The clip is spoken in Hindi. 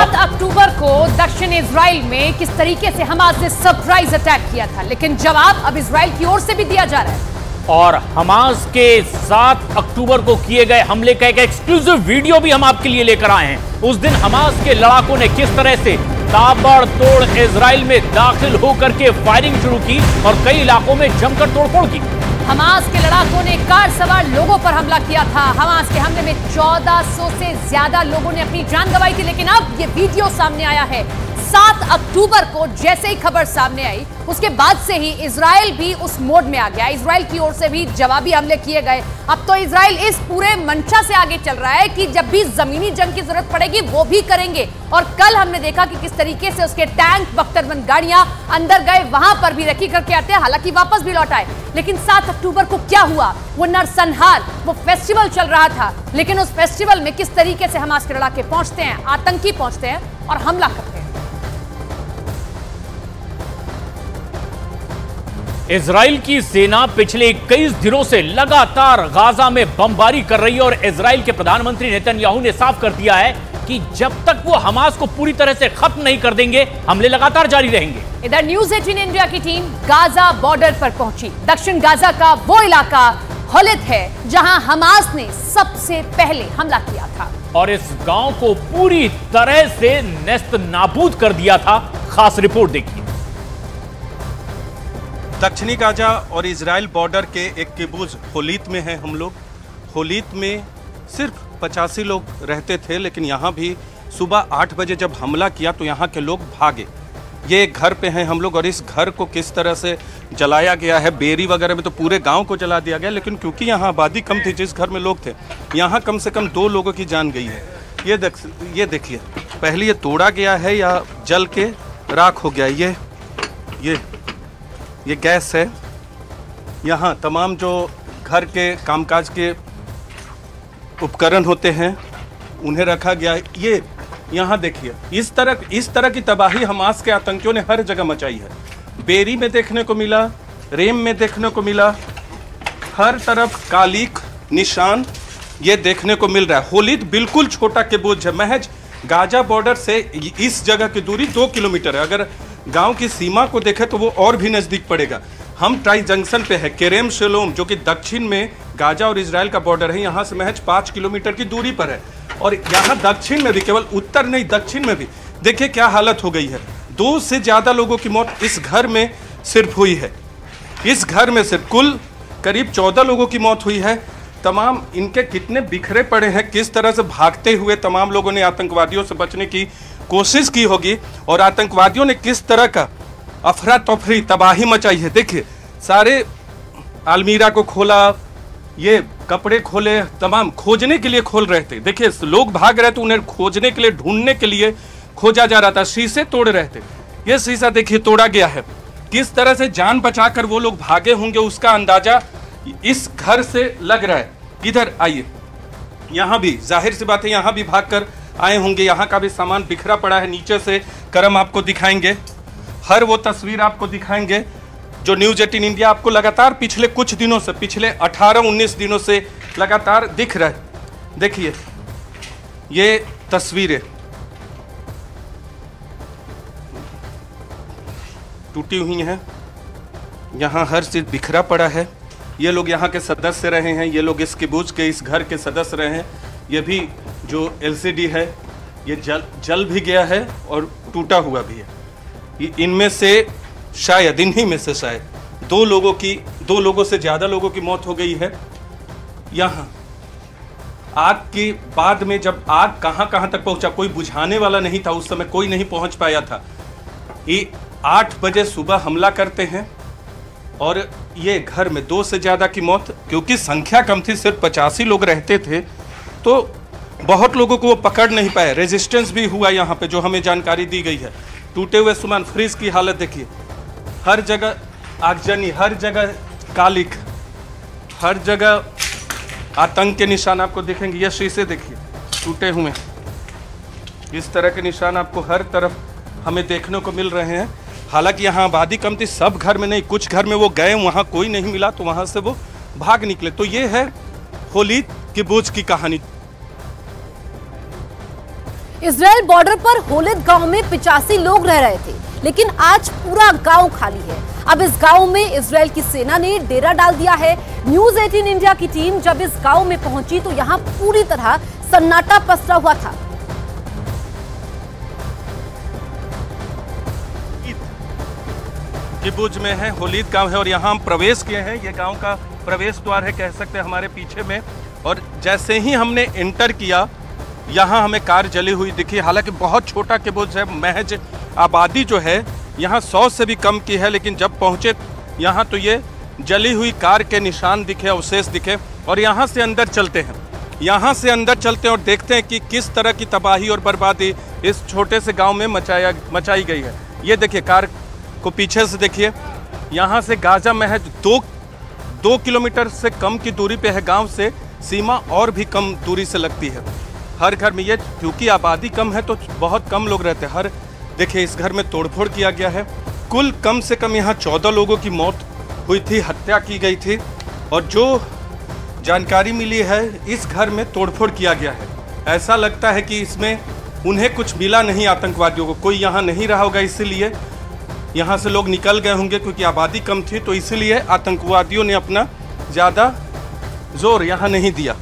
7 अक्टूबर को दक्षिण इजराइल में किस तरीके से हमास ने सरप्राइज अटैक किया था, लेकिन जवाब अब इजराइल की ओर से भी दिया जा रहा है। और हमास के 7 अक्टूबर को किए गए हमले का एक एक्सक्लूसिव वीडियो भी हम आपके लिए लेकर आए हैं। उस दिन हमास के लड़ाकों ने किस तरह से ताबड़तोड़ इजराइल में दाखिल होकर के फायरिंग शुरू की और कई इलाकों में जमकर तोड़फोड़ की। हमास के लड़ाकों ने कार सवार लोगों पर हमला किया था। हमास के हमले में 1400 से ज्यादा लोगों ने अपनी जान गंवाई थी, लेकिन अब ये वीडियो सामने आया है। 7 अक्टूबर को जैसे ही खबर सामने आई, उसके बाद से ही इजराइल भी उस मोड में आ गया। इजराइल की ओर से भी जवाबी हमले किए गए। अब तो इजराइल इस पूरे मंशा से आगे चल रहा है कि जब भी जमीनी जंग की जरूरत पड़ेगी वो भी करेंगे। और कल हमने देखा कि किस तरीके से उसके टैंक, बख्तरबंद गाड़ियां अंदर गए, वहां पर भी रखी करके आते हैं, हालांकि वापस भी लौट आए। लेकिन 7 अक्टूबर को क्या हुआ? वो नरसंहार, वो फेस्टिवल चल रहा था, लेकिन उस फेस्टिवल में किस तरीके से हमास के लड़ाके पहुंचते हैं, आतंकी पहुंचते हैं और हमला करते हैं। इजराइल की सेना पिछले 21 दिनों से लगातार गाजा में बमबारी कर रही है और इजराइल के प्रधानमंत्री नेतन्याहू ने साफ कर दिया है कि जब तक वो हमास को पूरी तरह से खत्म नहीं कर देंगे, हमले लगातार जारी रहेंगे। इधर न्यूज़ 18 इंडिया की टीम गाजा बॉर्डर पर पहुंची। दक्षिण गाजा का वो इलाका होलित है जहां हमास ने सबसे पहले हमला किया था और इस गांव को पूरी तरह से नेस्त नाबूद कर दिया था। खास रिपोर्ट देखिए। दक्षिणी गाजा और इजराइल बॉर्डर के एक किबुत्ज होलित में हैं हम लोग। होलित में सिर्फ 85 लोग रहते थे, लेकिन यहाँ भी सुबह 8 बजे जब हमला किया तो यहाँ के लोग भागे। ये एक घर पे हैं हम लोग और इस घर को किस तरह से जलाया गया है। बेरी वगैरह में तो पूरे गांव को जला दिया गया, लेकिन क्योंकि यहाँ आबादी कम थी, जिस घर में लोग थे, यहाँ कम से कम 2 लोगों की जान गई है। ये देखिए, पहले ये तोड़ा गया है या जल के राख हो गया। ये गैस है। यहाँ तमाम जो घर के कामकाज के उपकरण होते हैं उन्हें रखा गया है। ये यहाँ देखिए, इस तरह की तबाही हमास के आतंकियों ने हर जगह मचाई है। बेरी में देखने को मिला, रेम में देखने को मिला, हर तरफ कालिक निशान ये देखने को मिल रहा है। होलित बिल्कुल छोटा किबुत्ज है। महज गाजा बॉर्डर से इस जगह की दूरी 2 किलोमीटर है। अगर गांव की सीमा को देखें तो वो और भी नज़दीक पड़ेगा। हम ट्राई जंक्शन पे है, केरेम शेलोम, जो कि दक्षिण में गाजा और इजराइल का बॉर्डर है। यहाँ से महज 5 किलोमीटर की दूरी पर है। और यहाँ दक्षिण में भी, केवल उत्तर नहीं दक्षिण में भी देखिए क्या हालत हो गई है। 2 से ज़्यादा लोगों की मौत इस घर में सिर्फ हुई है। इस घर में सिर्फ कुल करीब 14 लोगों की मौत हुई है। तमाम इनके कितने बिखरे पड़े हैं, किस तरह से भागते हुए तमाम लोगों ने आतंकवादियों से बचने की कोशिश की होगी और आतंकवादियों ने किस तरह का अफरा तफरी तबाही मचाई है। देखिए, सारे अलमीरा को खोला, ये कपड़े खोले, तमाम खोजने के लिए खोल रहे थे। देखिए, लोग भाग रहे थे, उन्हें खोजने के लिए, ढूंढने के लिए खोजा जा रहा था। शीशे तोड़ रहे थे। ये शीशा देखिए तोड़ा गया है। किस तरह से जान बचाकर वो लोग भागे होंगे उसका अंदाजा इस घर से लग रहा है। इधर आइए, यहाँ भी जाहिर सी बात है, यहाँ भी भागकर आए होंगे। यहाँ का भी सामान बिखरा पड़ा है। नीचे से करम आपको दिखाएंगे, हर वो तस्वीर आपको दिखाएंगे जो न्यूज़ 18 इंडिया आपको लगातार पिछले कुछ दिनों से, पिछले 18-19 दिनों से लगातार दिख रहा है। देखिए, ये तस्वीरें टूटी हुई हैं। यहाँ हर चीज बिखरा पड़ा है। ये लोग यहाँ के सदस्य रहे हैं, ये लोग इस किबुत्ज के, इस घर के सदस्य रहे हैं। ये भी जो LCD है ये जल भी गया है और टूटा हुआ भी है। इनमें से शायद, इन्हीं में से शायद 2 लोगों से ज़्यादा लोगों की मौत हो गई है। यहाँ आग के बाद में जब आग कहाँ तक पहुँचा, कोई बुझाने वाला नहीं था उस समय, कोई नहीं पहुँच पाया था। ये 8 बजे सुबह हमला करते हैं और ये घर में 2 से ज़्यादा की मौत, क्योंकि संख्या कम थी, सिर्फ 85 लोग रहते थे, तो बहुत लोगों को वो पकड़ नहीं पाए। रेजिस्टेंस भी हुआ यहाँ पे, जो हमें जानकारी दी गई है। टूटे हुए सामान, फ्रिज की हालत देखिए, हर जगह आगजनी, हर जगह कालिक, हर जगह आतंक के निशान आपको दिखेंगे। ये शीशे देखिए टूटे हुए, इस तरह के निशान आपको हर तरफ हमें देखने को मिल रहे हैं। हालांकि यहाँ आबादी कम थी, सब घर में नहीं, कुछ घर में वो गए, वहाँ कोई नहीं मिला तो वहाँ से वो भाग निकले। तो ये है होलित किबुत्ज की कहानी। इजराइल बॉर्डर पर होलिद गांव में 85 लोग रह रहे थे, लेकिन आज पूरा गांव खाली है। अब इस गांव में इजराइल की सेना ने डेरा डाल दिया है। न्यूज 18 इंडिया की टीम जब इस गांव में पहुंची तो यहां पूरी तरह सन्नाटा पसरा हुआ था। किबुज में है, होलिद गांव है और यहाँ हम प्रवेश किए हैं। ये गांव का प्रवेश द्वार है, कह सकते हैं हमारे पीछे में। और जैसे ही हमने एंटर किया, यहाँ हमें कार जली हुई दिखी। हालांकि बहुत छोटा किबुज है, महज आबादी जो है यहाँ 100 से भी कम की है, लेकिन जब पहुँचे यहाँ तो ये जली हुई कार के निशान दिखे, अवशेष दिखे। और यहाँ से अंदर चलते हैं, यहाँ से अंदर चलते हैं और देखते हैं कि किस तरह की तबाही और बर्बादी इस छोटे से गाँव में मचाई गई है। ये देखिए, कार को पीछे से देखिए, यहाँ से गाजा महज 2 किलोमीटर से कम की दूरी पे है। गांव से सीमा और भी कम दूरी से लगती है। हर घर में ये, क्योंकि आबादी कम है तो बहुत कम लोग रहते हैं। देखिए, इस घर में तोड़फोड़ किया गया है। कुल कम से कम यहाँ 14 लोगों की मौत हुई थी, हत्या की गई थी। और जो जानकारी मिली है, इस घर में तोड़फोड़ किया गया है। ऐसा लगता है कि इसमें उन्हें कुछ मिला नहीं, आतंकवादियों को। कोई यहाँ नहीं रहा होगा, इसीलिए यहाँ से लोग निकल गए होंगे, क्योंकि आबादी कम थी। तो इसलिए आतंकवादियों ने अपना ज़्यादा जोर यहाँ नहीं दिया।